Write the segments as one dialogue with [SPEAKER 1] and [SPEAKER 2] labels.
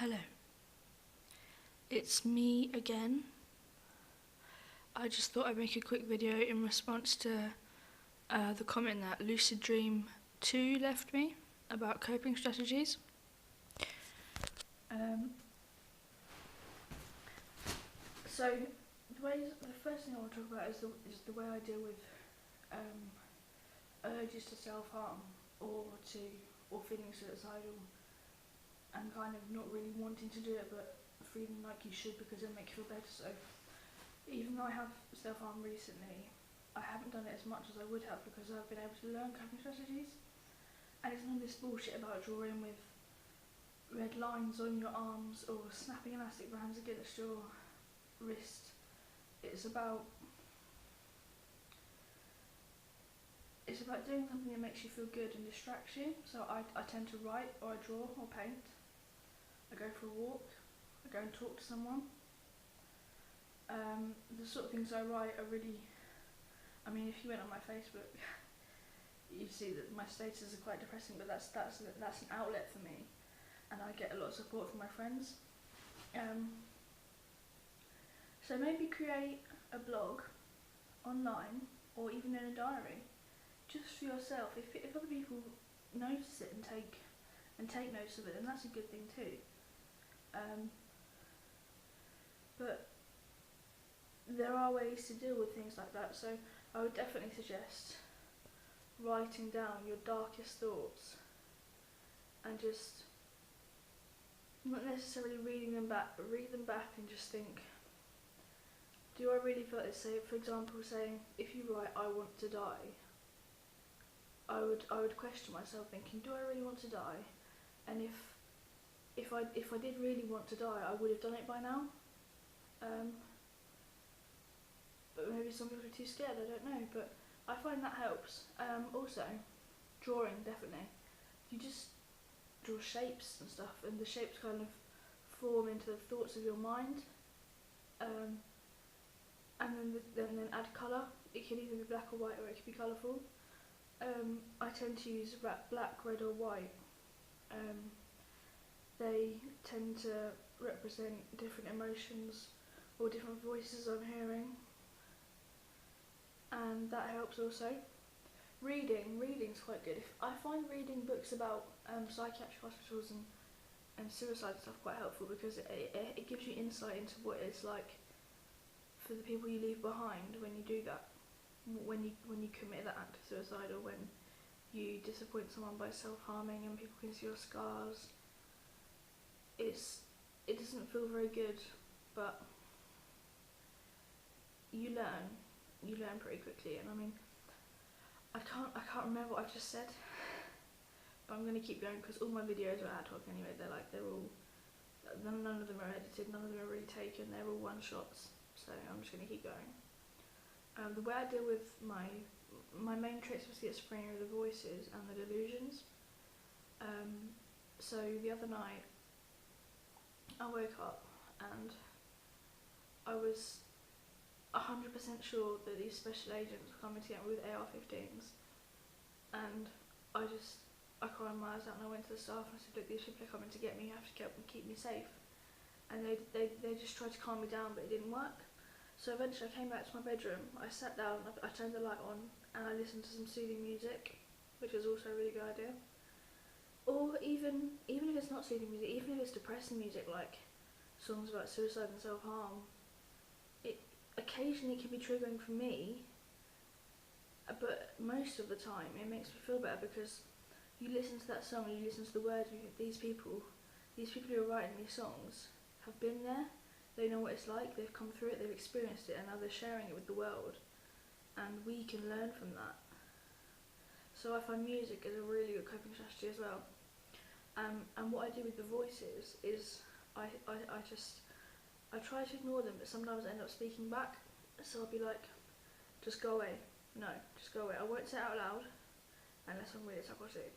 [SPEAKER 1] Hello, it's me again. I just thought I'd make a quick video in response to the comment that Lucid Dream 2 left me about coping strategies. So the first thing I want to talk about is the way I deal with urges to self-harm or feeling suicidal and kind of not really wanting to do it but feeling like you should because it'll make you feel better. So even though I have self-harm recently, I haven't done it as much as I would have because I've been able to learn coping strategies. And it's none of this bullshit about drawing with red lines on your arms or snapping elastic bands against your wrist. It's about doing something that makes you feel good and distracts you. So I tend to write or I draw or paint. I go for a walk. I go and talk to someone. The sort of things I write are really, I mean, if you went on my Facebook, you'd see that my statuses are quite depressing, but that's an outlet for me, and I get a lot of support from my friends. So maybe create a blog online or even in a diary, just for yourself. If other people notice it and take notes of it, then that's a good thing too. But there are ways to deal with things like that, so I would definitely suggest writing down your darkest thoughts and just not necessarily reading them back, but read them back and just think, do I really feel this? Say, for example, saying if you write I want to die, I would question myself thinking, do I really want to die? And if I did really want to die, I would have done it by now. But maybe some people are too scared, I don't know, but I find that helps. Also, drawing, definitely. You just draw shapes and stuff, and the shapes kind of form into the thoughts of your mind. And then add colour. It can either be black or white, or it can be colourful. I tend to use black, red or white. They tend to represent different emotions or different voices I'm hearing. And that helps also. Reading's quite good. I find reading books about psychiatric hospitals and suicide stuff quite helpful because it gives you insight into what it's like for the people you leave behind when you do that, when you commit that act of suicide, or when you disappoint someone by self-harming and people can see your scars. It doesn't feel very good, but you learn pretty quickly. And I mean, I can't remember what I've just said, but I'm going to keep going because all my videos are ad hoc anyway. None of them are edited, none of them are really taken, they're all one shots, so I'm just going to keep going. The way I deal with my main traits of schizophrenia are the voices and the delusions. So the other night I woke up and I was 100% sure that these special agents were coming to get me with AR-15s, and I cried my eyes out and I went to the staff and I said, look, these people are coming to get me, you have to keep me safe. And they just tried to calm me down, but it didn't work. So eventually I came back to my bedroom, I sat down, I turned the light on and I listened to some soothing music, which was also a really good idea. Or even if it's not soothing music, even if it's depressing music like songs about suicide and self-harm, it occasionally can be triggering for me, but most of the time it makes me feel better because you listen to that song and you listen to the words, and you think these people who are writing these songs have been there, they know what it's like, they've come through it, they've experienced it, and now they're sharing it with the world, and we can learn from that. So I find music is a really good coping strategy as well. And what I do with the voices is I try to ignore them, but sometimes I end up speaking back. So I'll be like, just go away. No, just go away. I won't say it out loud unless I'm really psychotic.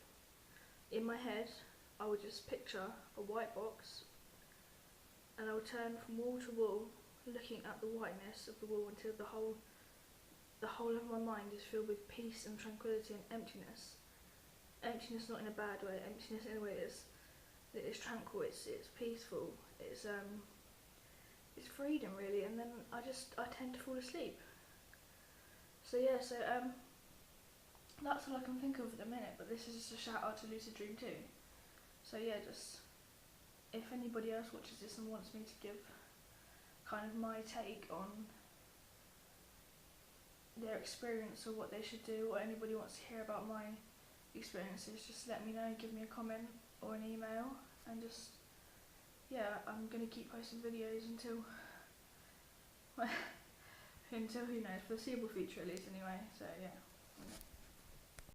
[SPEAKER 1] In my head, I would just picture a white box and I would turn from wall to wall, looking at the whiteness of the wall until the whole of my mind is filled with peace and tranquility and emptiness. Emptiness not in a bad way, emptiness in a way that it's tranquil, it's peaceful, it's freedom really, and then I tend to fall asleep. So yeah, that's all I can think of at the minute, but this is just a shout out to Lucid Dream too. So yeah, just if anybody else watches this and wants me to give kind of my take on their experience or what they should do, or anybody wants to hear about my experiences, just let me know, give me a comment or an email, and just, yeah, I'm going to keep posting videos until until, who knows, foreseeable future at least anyway, so yeah.